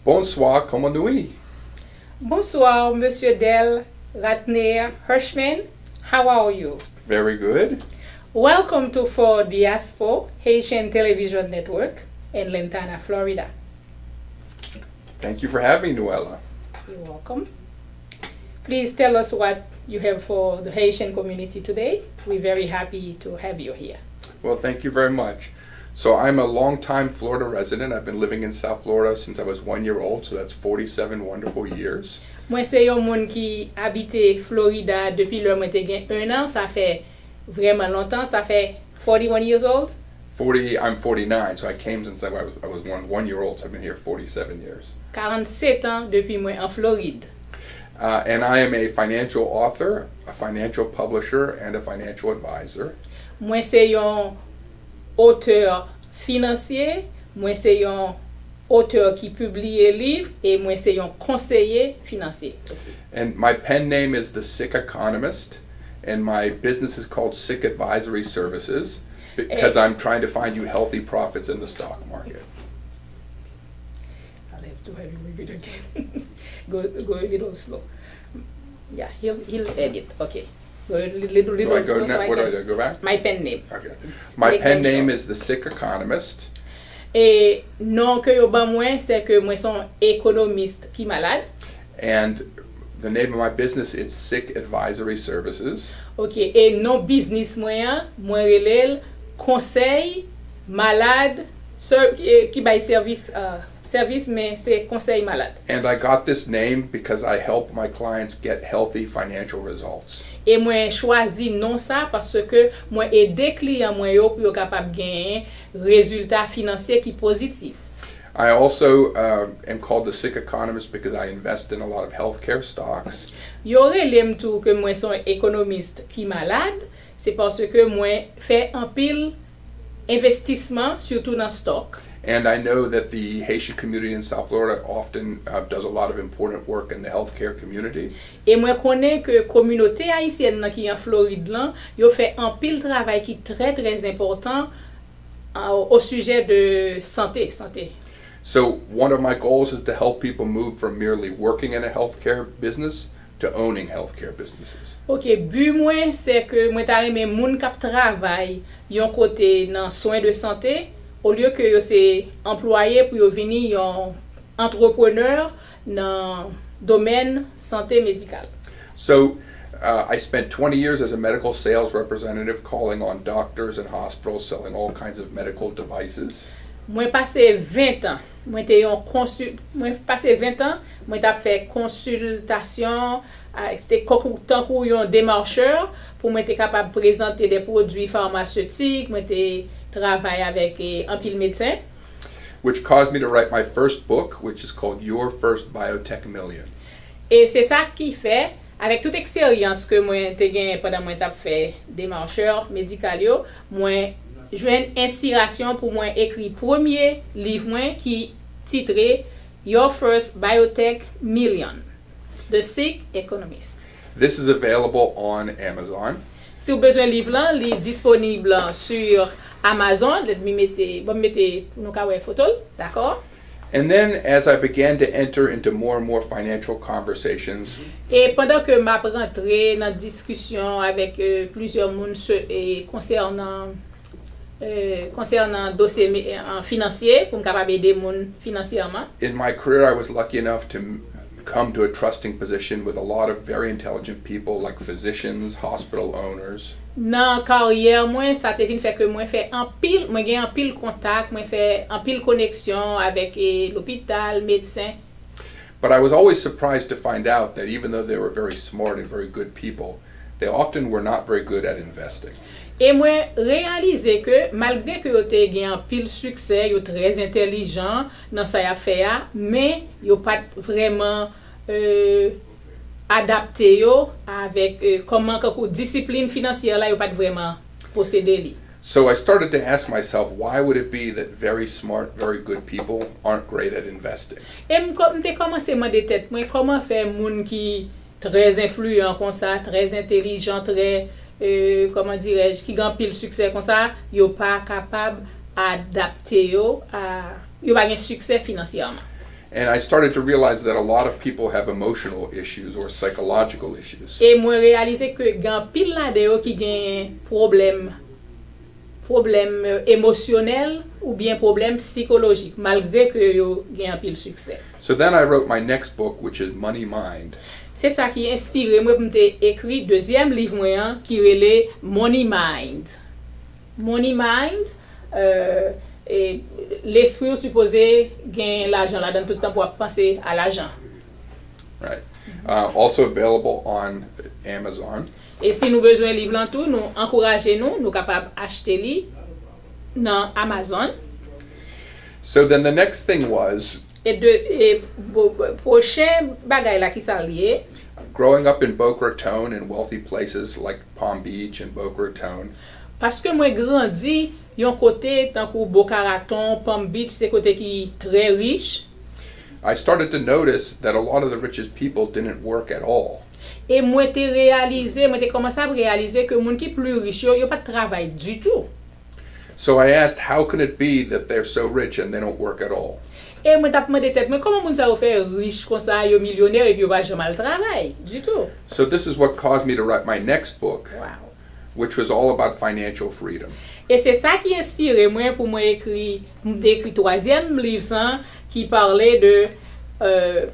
Bonsoir, comment nous? Bonsoir, Monsieur Del, Ratner, Hirschman. How are you? Very good. Welcome to For Diaspora Haitian Television Network in Lantana, Florida. Thank you for having me, Noella. You're welcome. Please tell us what you have for the Haitian community today. We're very happy to have you here. Well, thank you very much. So I'm a longtime Florida resident. I've been living in South Florida since I was 1 year old, so that's 47 wonderful years. Moi, c'est un monde qui habite Florida depuis le moi te gen 1 an. Ça fait vraiment longtemps. Ça fait 41 years old. I'm 49, so I came since I was 1 year old, so I've been here 47 years. 47 ans depuis moi en Floride. And I am a financial author, a financial publisher, and a financial advisor. Moi, c'est un auteur financier, moi c'est un auteur qui publie des livres et moi c'est un conseiller financier aussi. And my pen name is The Sick Economist, and my business is called Sick Advisory Services because I'm trying to find you healthy profits in the stock market. I'll have to have you repeat again. go a little slow. Yeah, he'll edit. Okay. Go a little Do I go slow. now? What do I do? Go back? My pen name. Okay. My pen name is The Sick Economist. Et non que yo ban moi c'est que moi son économiste qui malade. And the name of my business is Sick Advisory Services. OK, et non business moi relève conseil malade qui bail service mais c'est conseil malade. And I got this name because I help my clients get healthy financial results. Et moi choisi non ça parce que moi aider client moi yo pour capable gagner résultat financier qui positif. I also am called the Sick Economist because I invest in a lot of healthcare stocks. Yo relève tout que moi son économiste qui malade, c'est parce que moi fait un pile investissement surtout dans stock. And I know that the Haitian community in South Florida often does a lot of important work in the healthcare community. Et moi connais que communauté haïtienne qui en Floride là, yo fait un pile travail qui très très important au sujet de santé. So one of my goals is to help people move from merely working in a healthcare business to owning healthcare businesses. OK, but moi c'est que moi t'a aimé moun k'ap travail yon côté dans soins de santé au lieu que yo c'est employé pour yo venir yon entrepreneur dans domaine santé médicale. So I spent 20 years as a medical sales representative calling on doctors and hospitals selling all kinds of medical devices. Moi passé 20 ans, moi t'a fait consultation, c'était tant pour un démarcheur pour moi être capable de présenter des produits pharmaceutiques, moi t'ai travaillé avec un pile médecin. Which caused me to write my first book, which is called Your First Biotech Million. Et c'est ça qui fait avec toute expérience que moi t'ai gagné pendant moi t'ai fait démarcheur médical yo, moi j'ai une inspiration pour moi écrire premier livre moi qui titré Your First Biotech Million, The Sick Economist. This is available on Amazon. Si vous besoin livre là, il est disponible sur Amazon. Let me mettre nous ka wè photo, d'accord? And then as I began to enter into more and more financial conversations, Et pendant que m'a rentré dans discussion avec plusieurs monde concernant dossier financier pour me capable aider monde financièrement. in my career I was lucky enough to come to a trusting position with a lot of very intelligent people like physicians, hospital owners. Dans carrière moi ça te vinn fait que moi fait un pile moi gagne un pile contact, moi fait un pile connexion avec l'hôpital, médecin. But I was always surprised to find out that even though they were very smart and very good people, they often were not very good at investing. Et moi réaliser que malgré que yo te gen pile succès, yo très intelligent dans ça y a fait mais yo pas vraiment adapté yo avec comment que discipline financière là yo pas vraiment posséder li. So I started to ask myself, why would it be that very smart, very good people aren't great at investing? Et m'te commencé demander tête moi comment faire moun qui très influent comme ça, très intelligent, très comment dirais-je, qui gagne pile succès comme ça, yo pas capable adapter yo à yo pas un succès financièrement. And I started to realize that a lot of people have emotional issues or psychological issues. Et moi réalisé que gan pile la de yo qui gen problème émotionnel ou bien problème psychologique malgré que yo gen pile succès. So then I wrote my next book, which is Money Mind. C'est ça qui inspiré moi pour m'te écrit deuxième livre moi qui relait Money Mind. Money Mind et l'esprit ou supposé gain l'argent là dans tout le temps pour penser à l'argent. Right. Also available on Amazon. Et si nous besoin livre en tout, nous encourager nous capable acheter li dans Amazon. So then the next thing was Prochain bagay la qui ça lié. Growing up in Boca Raton in wealthy places like Palm Beach and Boca Raton. Parce que moi grandi yon côté tant que Boca Raton, Palm Beach, c'est côté qui très riche. I started to notice that a lot of the richest people didn't work at all. Et moi t'ai commencé à réaliser que moun qui plus riche yo pas de travail du tout. So I asked, how can it be that they're so rich and they don't work at all? Et moi t'ai demandé tête mais comment moun ça fait riche comme ça yo millionnaire et puis yo pas jamais le travail du tout. So this is what caused me to write my next book. Wow. Which was all about financial freedom. Et c'est ça qui inspire moi pour moi écrire troisième livre ça qui parlait de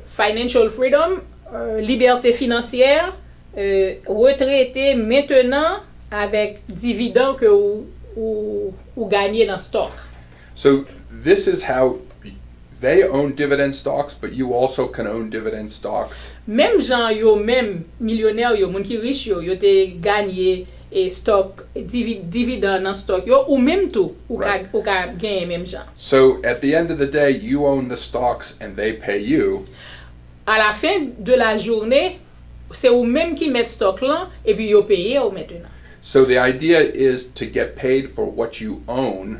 financial freedom, liberté financière, retraité maintenant avec dividendes que ou gagner dans stock. So this is how they own dividend stocks, but you also can own dividend stocks. Même gens yo même millionnaire yo moun qui riche yo te gagné et stock dividende dans stock yo ou même tout ou ka gagner même gens. So at the end of the day you own the stocks and they pay you. À la fin de la journée c'est ou même qui met stock là et puis yo payer ou maintenant. So the idea is to get paid for what you own.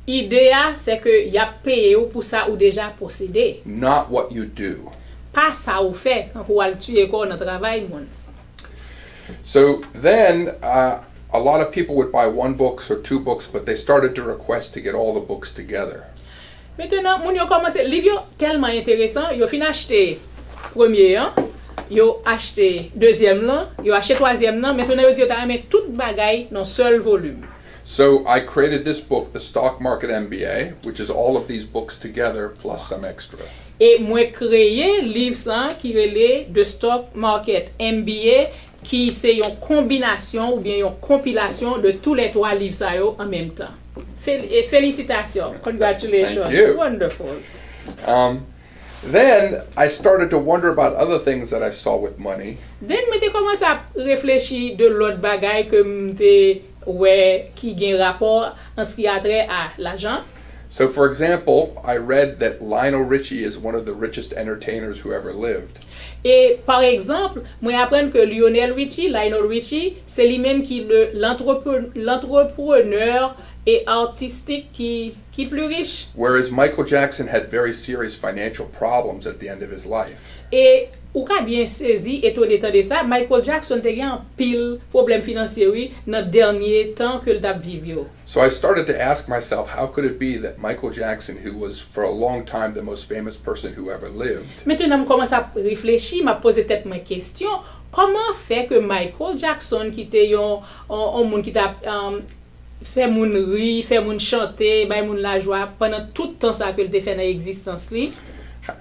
Idéa c'est que y a payé ou pour ça ou déjà possédé. Not what you do. Pas ça ou fait quand vous allez tuer quoi dans travail moun. So then a lot of people would buy one book or two books, but they started to request to get all the books together. Maintenant, moun yo commencé livre tellement intéressant, yo fin acheter premier hein, yo acheter deuxième là, yo acheter troisième là, maintenant yo dit yo ta mettre tout bagay dans seul volume. So I created this book, The Stock Market MBA, which is all of these books together plus some extra. Et moi créé livre ça qui relait de Stock Market MBA qui c'est une combination ou bien une compilation de tous les trois livres ça yo en même temps. Félicitations. Congratulations. Thank you. It's wonderful. Then I started to wonder about other things that I saw with money. Then m'te commencé à réfléchir de l'autre bagay que m'te ouais qui gen rapport en ce qui a trait à l'argent. So for example, I read that Lionel Richie is one of the richest entertainers who ever lived. Et par exemple, moi apprendre que Lionel Richie, c'est lui-même qui l'entrepreneur et artistique qui plus riche. Whereas Michael Jackson had very serious financial problems at the end of his life. Et ou ka bien saisi étonné de ça, Michael Jackson te gen pile problème financier dans dernier temps que t'a vivre. So I started to ask myself, how could it be that Michael Jackson, who was for a long time the most famous person who ever lived, Maintenant, je commence à réfléchir, m'a posé tête ma question, comment fait que Michael Jackson qui était un monde qui t'a fait moun ri, fait moun chanter, bay moun la joie pendant tout le temps ça que il fait dans l'existence li?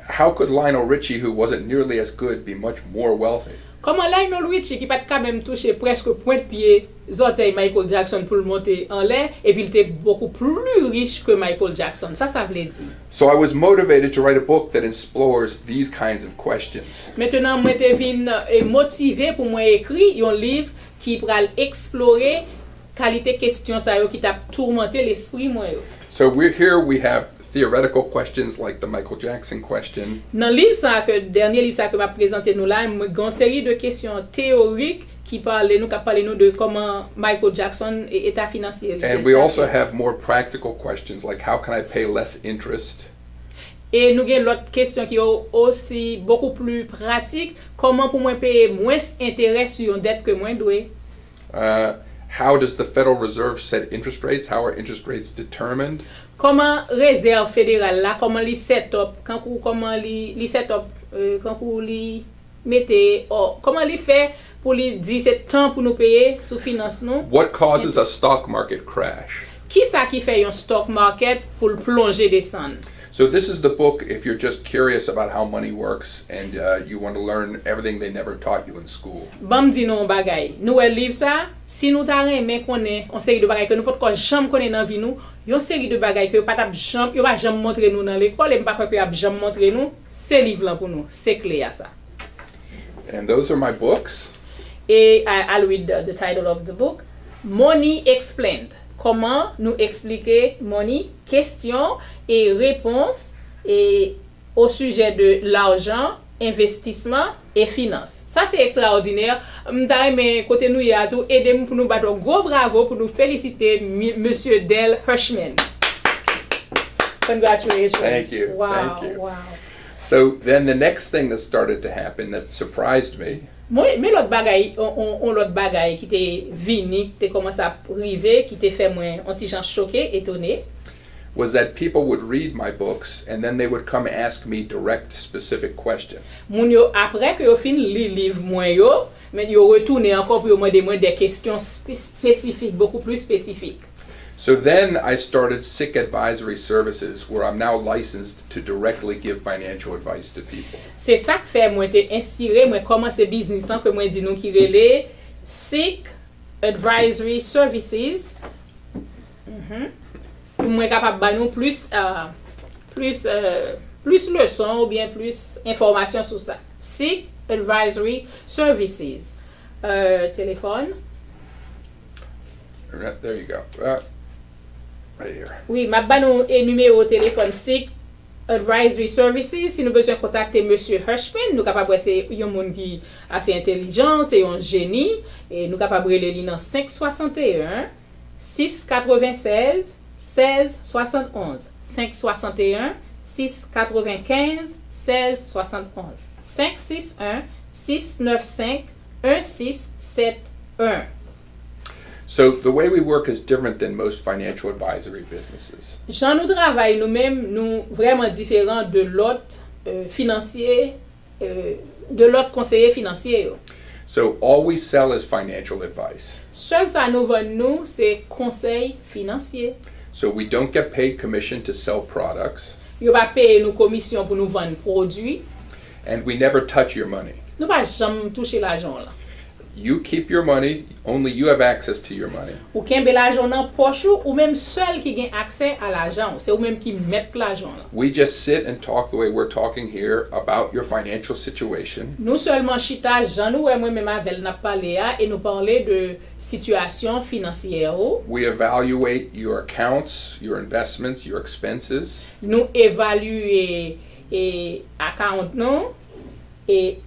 how could Lionel Richie, who wasn't nearly as good, be much more wealthy? Comment Lionel Richie qui pas quand même touché presque point de pied orteils Michael Jackson pour le monter en l'air et puis il était beaucoup plus riche que Michael Jackson. Ça veut dire. So I was motivated to write a book that explores these kinds of questions. Maintenant moi te vinn motivé pour moi écrire un livre qui pral explorer qualité question ça yo qui t'a tourmenté l'esprit moi yo. So we have theoretical questions like the Michael Jackson question. Dans le livre ça que dernier livre ça que m'a présenté nous là, une série de questions théoriques qui parlent nous de comment Michael Jackson et état financier. And we also have more practical questions like how can I pay less interest? Et nous avons l'autre question qui est aussi beaucoup plus pratique, comment pour moi payer moins intérêt sur une dette que moi dois. How does the Federal Reserve set interest rates? How are interest rates determined? comment réserve fédérale là, comment li set up, comment li set up, quand li mette, comment li fait pour li dire c'est temps pour nous payer sous finance nous. What causes a stock market crash? Qui ça qui fait un stock market pour le plonger descendre? So this is the book if you're just curious about how money works and you want to learn everything they never taught you in school. Bam di nou bagay. Nou el liv ça, si nous ta remen connaît on série de bagay que nous pas jamais connaît dans vie nous, yon série de bagay que pas jamais yo pas jamais montrer nous dans l'école et pas que yo jamais montrer nous, c'est livre là pour nous, c'est clair ça. And those are my books. Et I'll read the title of the book, Money Explained. Comment nous expliquer money, questions et réponses et au sujet de l'argent, investissement et finance. Ça c'est extraordinaire. M'ta aimé côté nous y a tout aider pour nous battre gros bravo pour nous féliciter monsieur Del Hirschman. Congratulations. Thank you. Wow. Thank you. Wow. So then the next thing that started to happen that surprised me Mais l'autre bagaille, on l'autre bagaille qui t'est vini, qui t'est commencé à arriver, qui t'est fait moins un petit genre choqué, étonné. was that people would read my books and then they would come ask me direct specific questions. Moun yo après que yo fin li livre moins yo, mais yo retourner encore pour yo demander moins des questions spécifiques, beaucoup plus spécifiques. So then I started SIC Advisory Services, where I'm now licensed to directly give financial advice to people. C'est ça que fait moi t'ai inspiré, moi commencer business tant que moi dit nous qui relé SIC Advisory Services. Pour moi capable ba nous plus leçons ou bien plus information sur ça. SIC Advisory Services. Téléphone. There you go. Right here. Oui, m'a ba nou numéro téléphone SIC Advisory Services. Si nous besoin contacter monsieur Hirschman, nous capable c'est un monde qui assez intelligent, c'est un génie et nous capable le li dans 561 696 16 71 561 695 16 71 561 695 1671. So the way we work is different than most financial advisory businesses. Jean nous travail nous-mêmes nous vraiment différent de l'autre financier de l'autre conseiller financier. Yo. So all we sell is financial advice. Seul ça nous vend nous c'est conseil financier. So we don't get paid commission to sell products, Yo pas payer nous commission pour nous vendre produits. and we never touch your money. Nous pas jamais toucher l'argent là. You keep your money, only you have access to your money. Ou kembe l'argent dans poche ou même seul qui gagne accès à l'argent, c'est ou même qui met l'argent là. We just sit and talk the way we're talking here about your financial situation. Nous seulement chita Jean nous et moi même avec n'a parlé et nous parler de situation financière. We evaluate your accounts, your investments, your expenses. Nous évaluer et account non et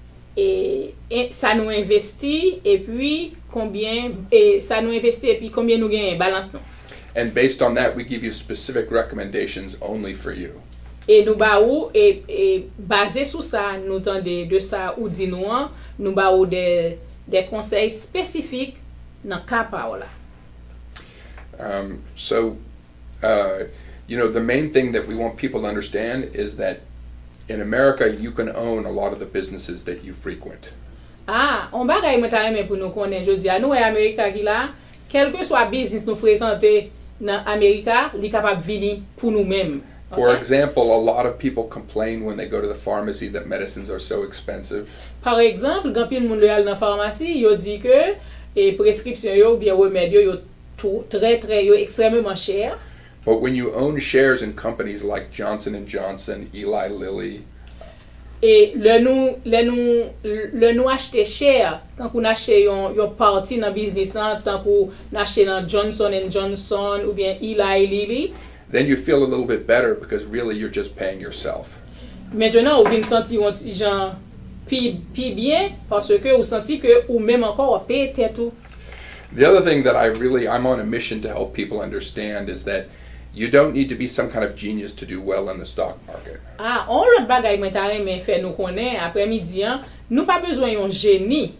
ça nous investit et puis combien et ça nous investit et puis combien nous gagne balance non. And based on that, we give you specific recommendations only for you. Et nous ba ou et basé sur ça nous tendez de ça ou dit nous ba ou des conseils spécifiques dans cas pa là. You know, the main thing that we want people to understand is that in America, you can own a lot of the businesses that you frequent. On bagay mwen ta remen pou nou konnen jodi a nou e Amerika ki la, quel que soit business nous fréquenter dans Amerika, li capable vini pour nous mêmes. For example, a lot of people complain when they go to the pharmacy that medicines are so expensive. Par exemple, quand pile moun le al dans pharmacie, yo dit que prescription yo ou bien remède yo yo extrêmement cher. But when you own shares in companies like Johnson & Johnson, Eli Lilly, Et le nous acheter cher, quand on achète yon parti dans business là, tant qu'on achète dans Johnson & Johnson ou bien Eli Lilly, then you feel a little bit better because really you're just paying yourself. maintenant ou vient sentir un petit genre pi bien parce que ou senti que ou même encore payer tête tout. The other thing that I'm on a mission to help people understand is that you don't need to be some kind of genius to do well in the stock market. On l'autre bagay mwen ta remen fè nous connaît après-midi nous pas besoin yon génie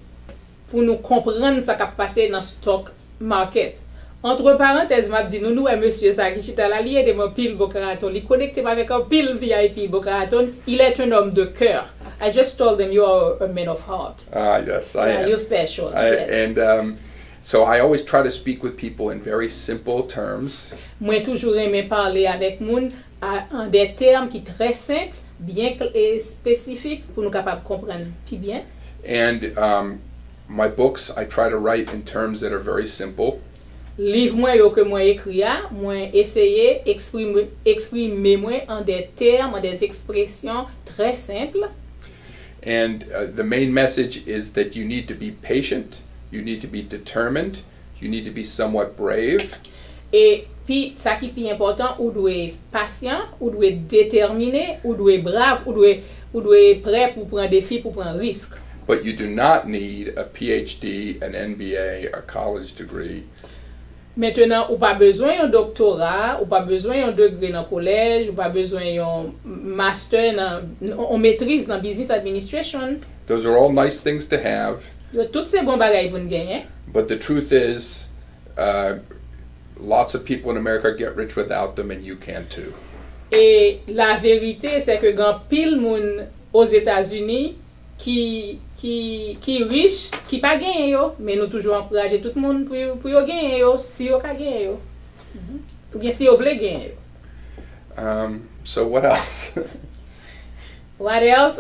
pour nous comprendre ça qui passe dans stock market. Entre parenthèses, m'a dit nous monsieur ça qui chita là, il aide mon pile Boca-Raton, il connecté avec un pile VIP Boca-Raton, il est un homme de cœur. I just told them you are a man of heart. Ah, yes, I am. You're special. Yes. Yes. And so I always try to speak with people in very simple terms. Moi toujours aimé parler avec moun en des termes qui très simples, bien spécifiques pour nous capables de comprendre plus bien. And my books, I try to write in terms that are very simple. Livre moi yo que moi écrit moi essayer exprimer moi en des termes, en des expressions très simples. And the main message is that you need to be patient, you need to be determined, you need to be somewhat brave. Et puis ça qui est important, ou doit patient, ou doit déterminé, ou doit brave, ou doit prêt pour prendre défi, pour prendre risque. But you do not need a PhD, an MBA, a college degree. Maintenant, ou pas besoin d'un doctorat, ou pas besoin d'un degré dans le collège, ou pas besoin d'un master, on maîtrise dans business administration. Those are all nice things to have. Yo, toutes ces bons bagages pour nous gagner. But the truth is, lots of people in America get rich without them, and you can too. Et la vérité, c'est que grand pile moun aux États-Unis qui riche, qui pas gagné yo, mais nous toujours encourager tout le monde pour yo gagner yo, si yo ka gagner yo. Ou bien si yo vle gagner yo. So what else? What else?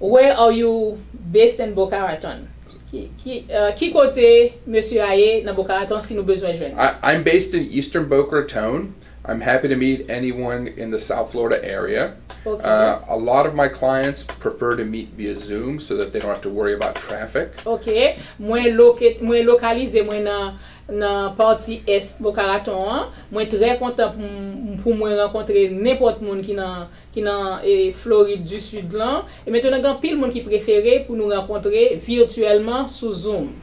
Where are you based in Boca Raton? Qui côté monsieur aye dans Boca Raton si nous besoin joindre? I'm based in Eastern Boca Raton. I'm happy to meet anyone in the South Florida area. Okay. A lot of my clients prefer to meet via Zoom so that they don't have to worry about traffic. OK. Moi localisé moi dans partie est Boca Raton. Moi très content pour moi rencontrer n'importe monde qui dans Floride du Sud là. Et maintenant grand pile monde qui préféré pour nous rencontrer virtuellement sous Zoom.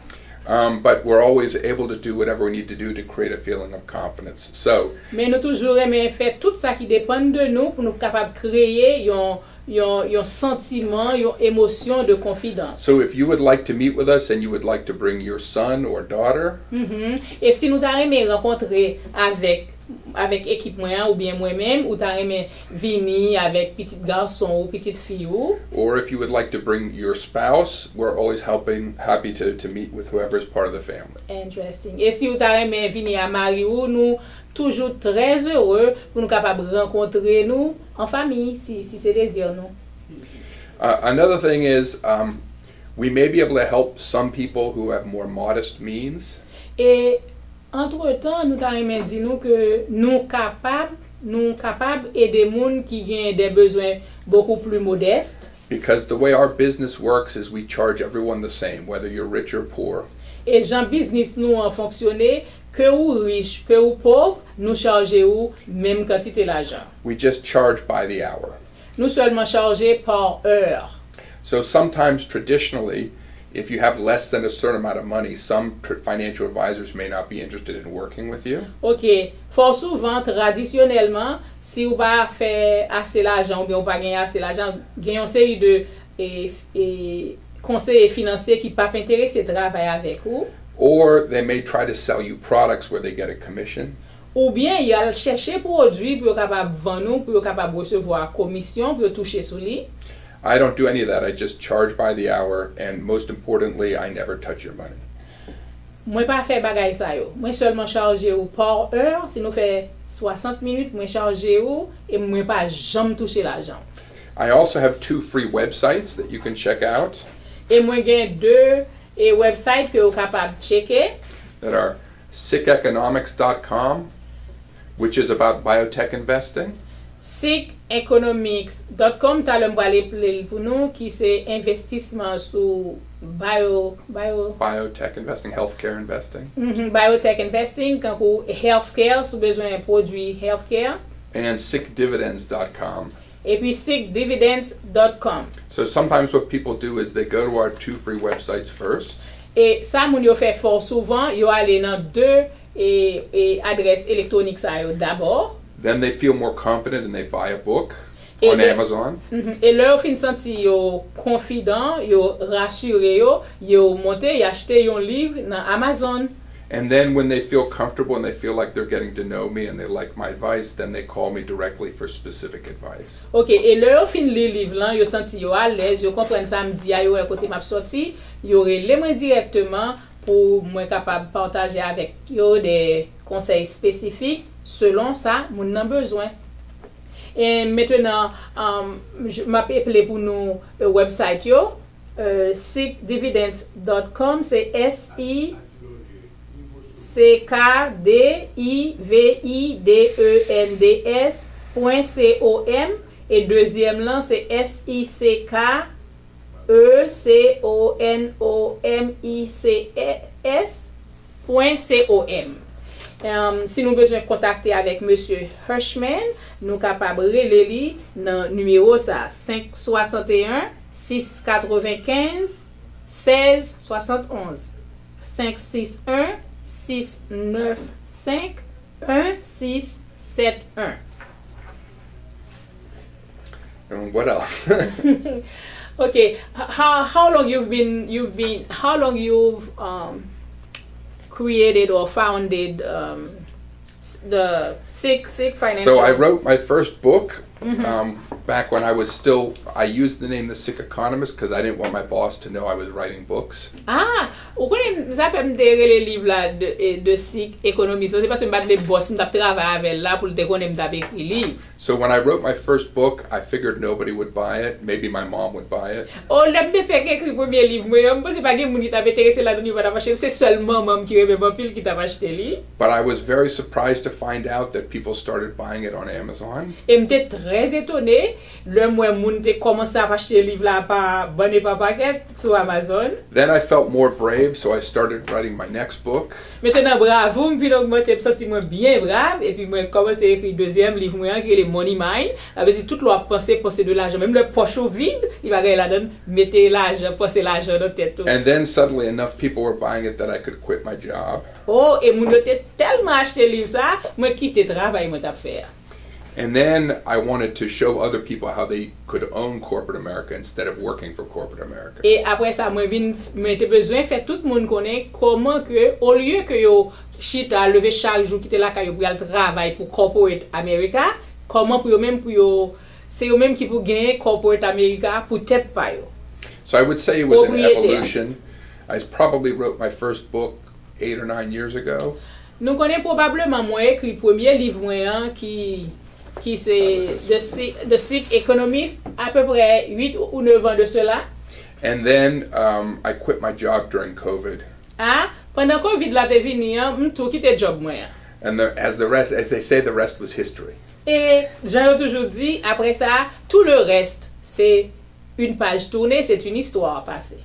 But we're always able to do whatever we need to do to create a feeling of confidence. So, mais nous toujours aimer faire tout ça qui dépend de nous pour nous capable créer un sentiment, une émotion de confidence. So if you would like to meet with us and you would like to bring your son or daughter, Et si nous t'aimer rencontrer avec équipe moi ou bien moi-même ou t'aimer venir avec petit garçon ou petite fille or if you would like to bring your spouse, we're always happy to meet with whoever is part of the family. Interesting. Et si vous t'aimer venir à Marie ou nous toujours très heureux pour nous capable rencontrer nous en famille si c'est désir nous. Another thing is we may be able to help some people who have more modest means. Et entre-temps, nous t'aimer dit nous que nous capables aider moun qui ont des besoins beaucoup plus modestes. Because the way our business works is we charge everyone the same, whether you're rich or poor. Et Jean business nous en fonctionner que ou riche, que ou pauvre, nous charger ou même quantité l'argent. We just charge by the hour. Nous seulement charger par heure. So sometimes traditionally, if you have less than a certain amount of money, some financial advisors may not be interested in working with you. OK. Fort souvent, traditionnellement, si vous pas fait assez l'argent ou bien vous pas gagner assez l'argent, gagne une série de conseillers financiers qui pas intéressés à travailler avec vous. Or they may try to sell you products where they get a commission. Ou bien il a chercher produits pour capable vendre, pour capable recevoir commission, pour toucher sur lui. I don't do any of that. I just charge by the hour, and most importantly, I never touch your money. Moi pas faire bagay ça yo. Moi seulement charger ou par heure, si nous fait 60 minutes, moi charger ou et moi pas jamais toucher l'argent. I also have 2 free websites that you can check out. Et moi gagne 2 websites que vous capable checker. That are SickEconomics.com, which is about biotech investing. Economics.com t'as le m'balé pour nous qui c'est investissement sur Biotech investing, healthcare investing. Biotech investing, quand ou healthcare, sous besoin de produits healthcare. And sickdividends.com. Et puis sickdividends.com. So sometimes what people do is they go to our 2 free websites first. Et ça, moun yo fait fort souvent, yo aller dans 2 adresses électroniques ça yo d'abord. Then they feel more confident and they buy a book. on Amazon. Et là, fin senti yo confident, yo rassuré yo monté, yo acheté yon livre dans Amazon. And then when they feel comfortable and they feel like they're getting to know me and they like my advice, then they call me directly for specific advice. Ok, et là, yo fin li livre lan, yo senti yo à l'aise, yo comprenne ça me dit yo côté m'a sorti, yo relè moi directement pour moi capable partager avec yo des conseils spécifiques selon ça mon nan besoin. Et maintenant je m'appelle pour nous website yo sickdividends.com, c'est sickdividends.com et deuxième là c'est sickEconomics.com. Si nous besoin contacter avec monsieur Hirschman, nous capable relé dans numéro ça 561 695 1671 561 695 1671. And what else? Okay, how long you've created or founded the Sick Financial? So I wrote my first book back when I used the name The Sick Economist because I didn't want my boss to know I was writing books. Ou konen ça peut me le livre là de Sick Economist, c'est parce que m'pa le boss m'ta travailler avec là pour te connaître m'ta écrit livre. So when I wrote my first book, I figured nobody would buy it. Maybe my mom would buy it. Oh, l'aime de faire écrit premier livre, moi c'est pas que moun qui t'a intéressé là dedans va acheter, c'est seulement maman qui aime pas pile qui t'a acheté li. But I was very surprised to find out that people started buying it on Amazon. Et m'étais très étonné le moi moun te commencé à acheter livre là par bonne et par paquet sur Amazon. Then I felt more brave, so I started writing my next book. Maintenant bravo, m'vin augmenter, me senti moi bien brave et puis moi commencé à écrire deuxième livre moi qui est le Money Mind. Ça veut dire tout l'on penser de l'argent, même le poche vide, il va gagner là-dedans, mettez l'argent, penser l'argent dans tête. And then suddenly enough people were buying it that I could quit my job. Oh, et moun était tellement acheté livre ça, moi quitter travail moi t'a faire. And then I wanted to show other people how they could own corporate America instead of working for corporate America. Et après ça, moi t'ai besoin faire tout le monde connaît comment que au lieu que yo chita lever chaque jour quitter la caille pour aller travailler pour corporate America, comment pour yo même pour yo c'est eux même qui pour gagner corporate America pour tête pa yo. So I would say it was an evolution. I probably wrote my first book 8 or 9 years ago. Nous connaissons probablement moi écrit premier livre moi qui c'est The Sick Economist à peu près 8 ou 9 ans de cela. And then I quit my job during COVID. Pendant Covid la te vini m'tou quitter job moi. And as they say, the rest was history. Et j'ai toujours dit après ça tout le reste c'est une page tournée, c'est une histoire passée.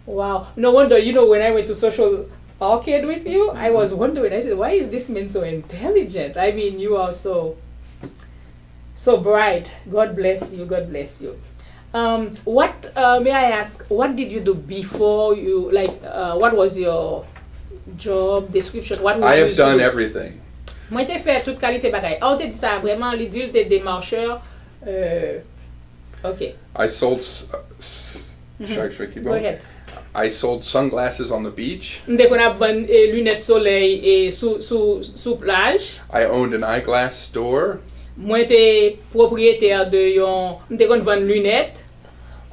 Wow. No wonder, when I went to social arcade with you, I was wondering, I said, why is this man so intelligent? I mean, you are so bright. God bless you. May I ask, what did you do before you, what was your job description? I have done everything. Moi, t'ai fait toute qualité bagaille. Oh, t'ai dit ça vraiment, les deals des démarcheurs. Okay. I sold. Should I keep going? Go ahead. I sold sunglasses on the beach. M'te qu'on a vendu lunettes soleil et sous plage. I owned an eyeglass store. Moi, t'ai propriétaire de yon. M'te qu'on vend lunettes.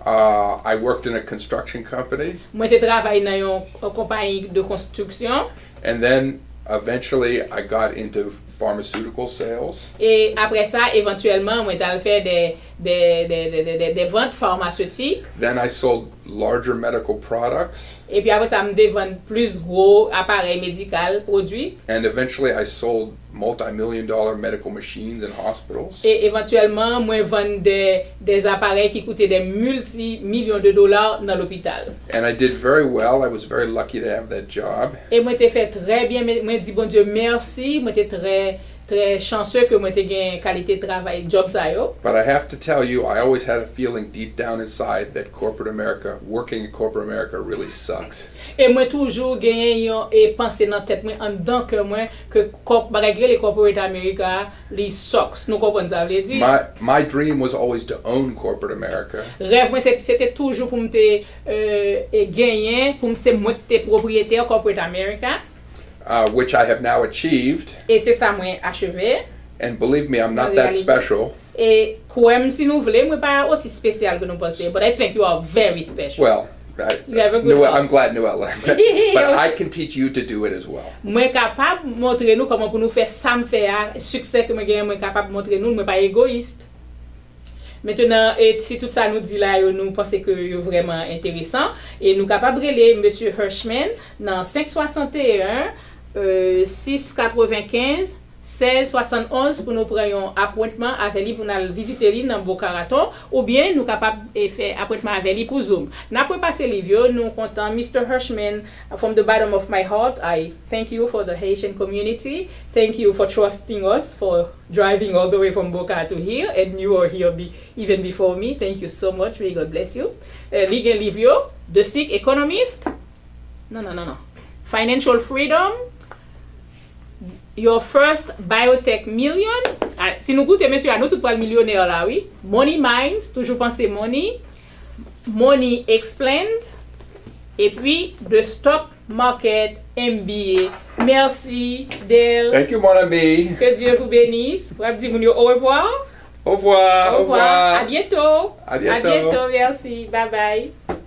I worked in a construction company. Moi, t'ai travaillé dans yon compagnie de construction. And then eventually I got into pharmaceutical sales. Et après ça, éventuellement, moi, t'ai fait des ventes pharmaceutiques. Then I sold larger medical products. Et puis après ça, me vendre plus gros appareils médicaux produits. And eventually I sold multi-million-dollar medical machines in hospitals. Et éventuellement, moi, vendre des appareils qui coûtaient des multi-millions de dollars dans l'hôpital. And I did very well. I was very lucky to have that job. Et moi, t'ai fait très bien. Moi, dis bon Dieu merci. Moi, t'ai très très chanceux que moi te gen qualité de travail job sa yo. But I have to tell you, I always had a feeling deep down inside that corporate America, working in corporate America, really sucks. Et moi toujours genyen yon et penser dans tête moi en dedans que moi que bagay les corporate America li sucks. Nous comprenons ça veut dire. My dream was always to own corporate America. Rêve moi c'était toujours pour me gagner, pour me c'est moi qui propriétaire corporate America. Which I have now achieved. Et c'est ça moi achevé. And believe me, I'm not that special. Et comme si nous voulons, moi pas aussi spécial que nous pensons, but I think you are very special. Well, I'm glad Noelle. But I can teach you to do it as well. Moi capable montrer nous comment pour nous faire ça me faire succès que moi gagne, moi capable montrer nous, moi pas égoïste. Maintenant, et si tout ça nous dit là, nous pensons que c'est vraiment intéressant et nous capables de relayer monsieur Hirschman dans 561 695 1671 pour nous prendre un appointment avec lui pour nous visiter lui dans Boca Raton ou bien nous capables de faire appointment avec lui pour Zoom. N'a pas passé les vieux, nous content Mr. Hirschman, from the bottom of my heart, I thank you for the Haitian community. Thank you for trusting us, for driving all the way from Boca to here, and you are here even before me. Thank you so much. May God bless you. Ligue Livio, The Sick Economist. No. Financial Freedom. Your First Biotech Million. Si nous goûtons, monsieur, à nous tout pas le millionnaire là, oui. Money Mind, toujours penser money. Money Explained. Et puis, The Stock Market MBA. Merci, Del. Thank you, mon ami. Que Dieu vous bénisse. Vous dire au revoir. Au revoir. Au revoir. À bientôt. À bientôt. À bientôt, merci. Bye bye.